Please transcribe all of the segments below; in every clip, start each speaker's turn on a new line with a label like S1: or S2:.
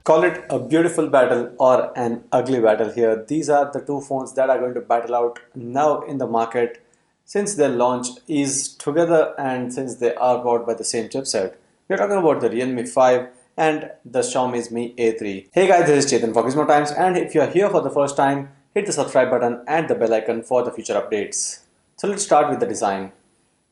S1: Call it a beautiful battle or an ugly battle here. These are the two phones that are going to battle out now in the market since their launch is together and since they are powered by the same chipset. We're talking about the Realme 5 and the Xiaomi's Mi A3. Hey guys, this is Chetan for Gizmo Times, and if you're here for the first time, hit the subscribe button and the bell icon for the future updates. So let's start with the design.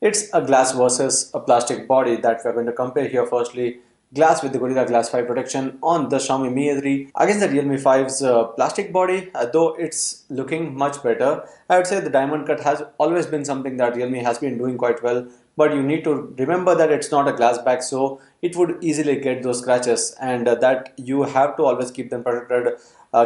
S1: It's a glass versus a plastic body that we're going to compare here. Firstly, glass with the Gorilla Glass 5 protection on the Xiaomi Mi A3 against the Realme 5's plastic body. Though it's looking much better, I would say the diamond cut has always been something that Realme has been doing quite well. But you need to remember that it's not a glass back, so it would easily get those scratches, and that you have to always keep them protected,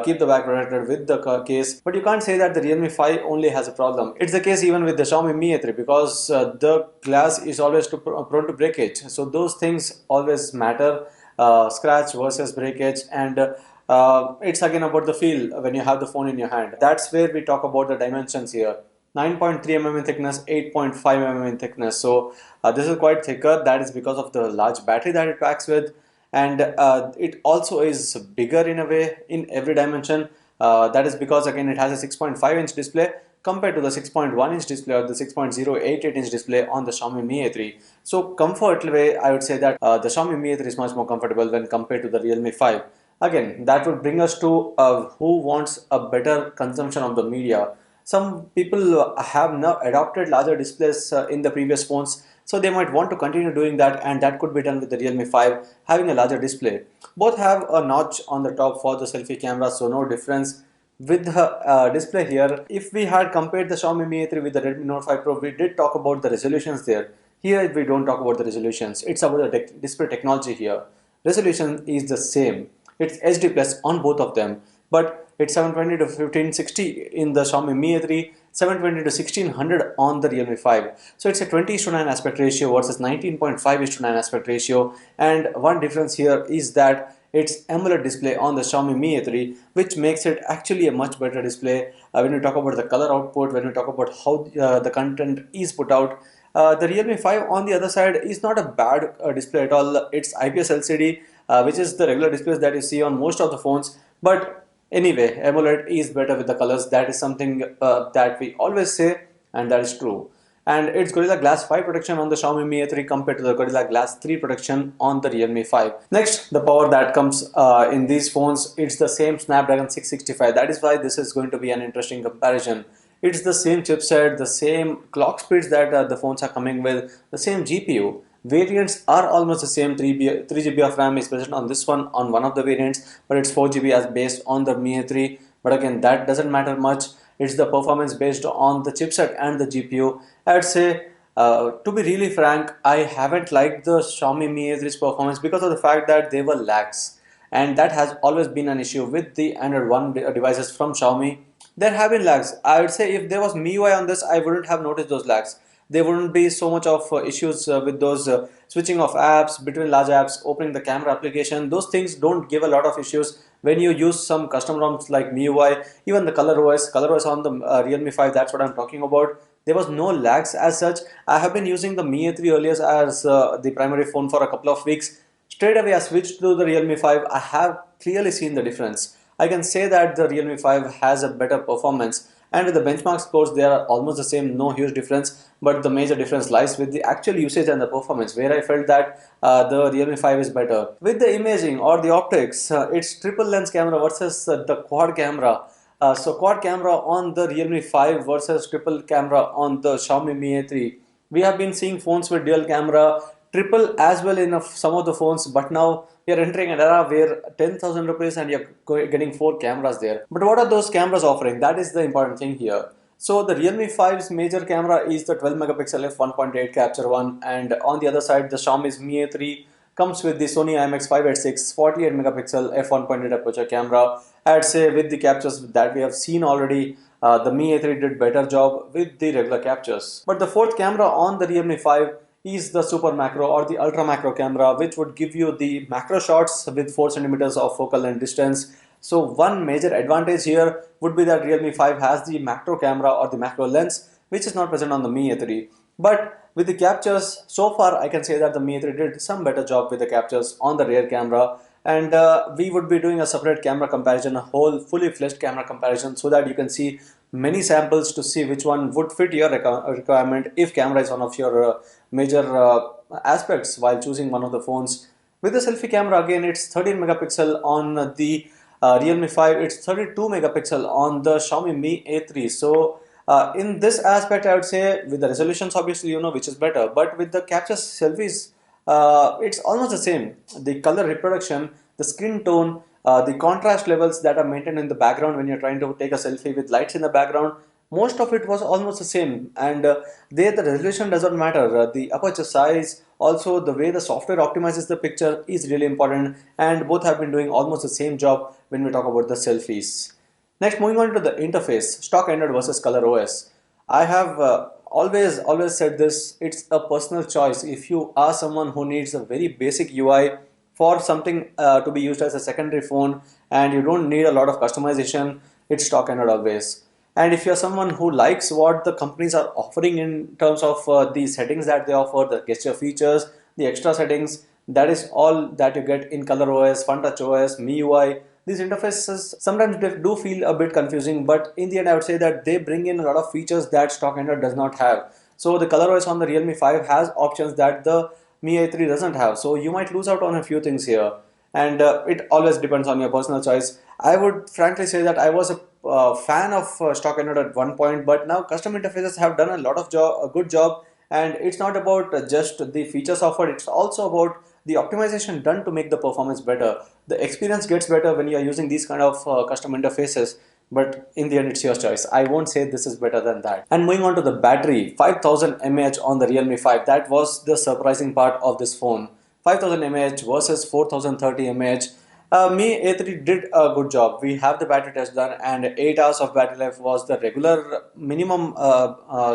S1: keep the back protected with the case. But you can't say that the Realme 5 only has a problem. It's the case even with the Xiaomi Mi A3 because the glass is always prone to breakage. So those things always matter, scratch versus breakage, and it's again about the feel when you have the phone in your hand. That's where we talk about the dimensions here. 9.3 mm in thickness, 8.5 mm in thickness. So this is quite thicker. That is because of the large battery that it packs with, and it also is bigger in a way in every dimension. That is because again it has a 6.5-inch display compared to the 6.1-inch display or the 6.088-inch display on the Xiaomi Mi A3. So comfort way, I would say that the Xiaomi Mi A3 is much more comfortable when compared to the Realme 5. Again, that would bring us to who wants a better consumption of the media. Some people have now adopted larger displays in the previous phones, so they might want to continue doing that, and that could be done with the Realme 5 having a larger display. Both have a notch on the top for the selfie camera, so no difference with the display here. If we had compared the Xiaomi Mi A3 with the Redmi Note 5 Pro, we did talk about the resolutions there. Here we don't talk about the resolutions. It's about the display technology here. Resolution is the same. It's HD plus on both of them, but it's 720 to 1560 in the Xiaomi Mi A3, 720 to 1600 on the Realme 5. So it's a 20:9 aspect ratio versus 19.5:9 aspect ratio. And one difference here is that it's AMOLED display on the Xiaomi Mi A3, which makes it actually a much better display when we talk about the color output, when we talk about how the content is put out. The Realme 5 on the other side is not a bad display at all. It's IPS LCD, which is the regular displays that you see on most of the phones. But anyway, AMOLED is better with the colors. That is something that we always say, and that is true. And it's Gorilla Glass 5 protection on the Xiaomi Mi A3 compared to the Gorilla Glass 3 protection on the Realme 5. Next, the power that comes in these phones, it's the same Snapdragon 665. That is why this is going to be an interesting comparison. It's the same chipset, the same clock speeds that the phones are coming with, the same GPU. Variants are almost the same. 3GB of RAM is present on this one on one of the variants, but it's 4GB as based on the Mi A3. But again, that doesn't matter much. It's the performance based on the chipset and the GPU. I'd say, to be really frank, I haven't liked the Xiaomi Mi A3's performance because of the fact that they were lags, and that has always been an issue with the Android One devices from Xiaomi. There have been lags. I would say if there was MIUI on this, I wouldn't have noticed those lags. There wouldn't be so much of issues with those switching of apps between large apps, opening the camera application. Those things don't give a lot of issues when you use some custom ROMs like MIUI, even the ColorOS on the Realme 5. That's what I'm talking about. There was no lags as such. I have been using the Mi A3 earlier as the primary phone for a couple of weeks. Straight away I switched to the Realme 5. I have clearly seen the difference. I can say that the Realme 5 has a better performance, and with the benchmark scores they are almost the same, no huge difference, but the major difference lies with the actual usage and the performance, where I felt that the Realme 5 is better. With the imaging or the optics, it's triple lens camera versus the quad camera. So quad camera on the Realme 5 versus triple camera on the Xiaomi Mi A3. We have been seeing phones with dual camera, triple as well in some of the phones, but now we are entering an era where 10,000 rupees and you're getting 4 cameras there. But what are those cameras offering? That is the important thing here. So the Realme 5's major camera is the 12 megapixel f1.8 capture one, and on the other side the Xiaomi's Mi A3 comes with the Sony IMX586 48 megapixel f1.8 aperture camera. I'd say with the captures that we have seen already, the Mi A3 did better job with the regular captures. But the fourth camera on the Realme 5 is the super macro or the ultra macro camera, which would give you the macro shots with 4 centimeters of focal length distance. So one major advantage here would be that Realme 5 has the macro camera or the macro lens, which is not present on the Mi A3. But with the captures, so far I can say that the Mi A3 did some better job with the captures on the rear camera. and we would be doing a separate camera comparison, a whole fully fledged camera comparison, so that you can see many samples to see which one would fit your requirement if camera is one of your major aspects while choosing one of the phones. With the selfie camera, again, it's 13 megapixel on the Realme 5, it's 32 megapixel on the Xiaomi Mi A3. So in this aspect, I would say with the resolutions, obviously, you know which is better, but with the capture selfies, it's almost the same. The color reproduction, the skin tone, the contrast levels that are maintained in the background when you're trying to take a selfie with lights in the background, most of it was almost the same. And there the resolution doesn't matter. The aperture size, also the way the software optimizes the picture is really important, and both have been doing almost the same job when we talk about the selfies. Next, moving on to the interface, stock Android versus Color OS. I have always said this. It's a personal choice. If you are someone who needs a very basic UI for something to be used as a secondary phone, and you don't need a lot of customization, it's stock Android always. And if you're someone who likes what the companies are offering in terms of the settings that they offer, the gesture features, the extra settings, that is all that you get in ColorOS, FunTouchOS, MIUI. These interfaces sometimes they do feel a bit confusing, but in the end, I would say that they bring in a lot of features that stock Android does not have. So the ColorOS on the Realme 5 has options that the Mi A3 doesn't have. So you might lose out on a few things here, and it always depends on your personal choice. I would frankly say that I was a fan of stock Android at one point, but now custom interfaces have done a lot of a good job, and it's not about just the features offered, it's also about the optimization done to make the performance better. The experience gets better when you are using these kind of custom interfaces, but in the end it's your choice. I won't say this is better than that. And moving on to the battery, 5000 mAh on the Realme 5, that was the surprising part of this phone. 5000 mAh versus 4030 mAh. Mi A3 did a good job. We have the battery test done, and 8 hours of battery life was the regular minimum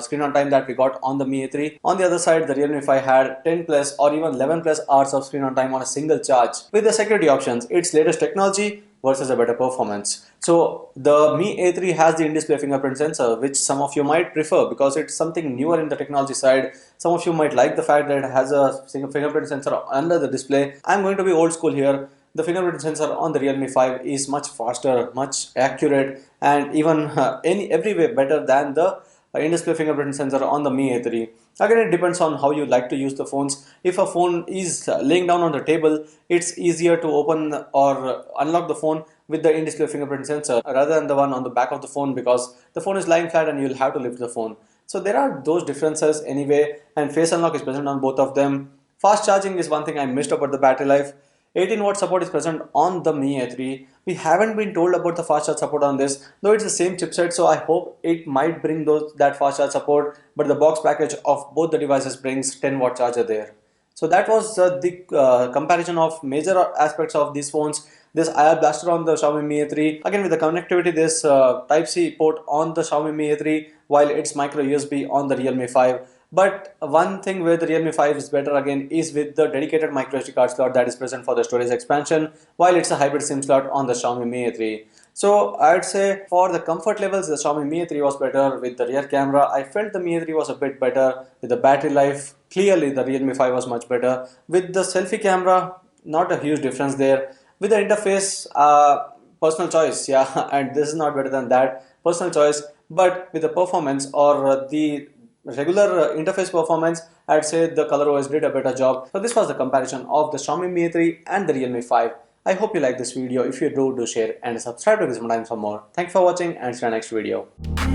S1: screen on time that we got on the Mi A3. On the other side, the Realme 5 had 10 plus or even 11 plus hours of screen on time on a single charge. With the security options, its latest technology versus a better performance. So the Mi A3 has the in-display fingerprint sensor, which some of you might prefer because it's something newer in the technology side. Some of you might like the fact that it has a fingerprint sensor under the display. I'm going to be old school here. The fingerprint sensor on the Realme 5 is much faster, much accurate, and even every way better than the in-display fingerprint sensor on the Mi A3. Again, it depends on how you like to use the phones. If a phone is laying down on the table, it's easier to open or unlock the phone with the in-display fingerprint sensor rather than the one on the back of the phone, because the phone is lying flat and you'll have to lift the phone. So there are those differences anyway, and face unlock is present on both of them. Fast charging is one thing I missed about the battery life. 18-watt support is present on the Mi A3. We haven't been told about the fast charge support on this, though it's the same chipset, so I hope it might bring that fast charge support, but the box package of both the devices brings 10-watt charger there. So that was the comparison of major aspects of these phones. This IR blaster on the Xiaomi Mi A3. Again, with the connectivity, this Type-C port on the Xiaomi Mi A3, while it's micro USB on the Realme 5. But one thing where the Realme 5 is better again is with the dedicated micro SD card slot that is present for the storage expansion, while it's a hybrid SIM slot on the Xiaomi Mi A3. So I'd say for the comfort levels, the Xiaomi Mi A3 was better. With the rear camera, I felt the Mi A3 was a bit better. With the battery life, clearly the Realme 5 was much better. With the selfie camera, not a huge difference there. With the interface, personal choice, yeah, and this is not better than that, personal choice. But with the performance or the regular interface performance, I'd say the ColorOS did a better job. So this was the comparison of the Xiaomi Mi A3 and the Realme 5. I hope you like this video. If you do share and subscribe to Gizmo for more. Thanks for watching and see you in the next video.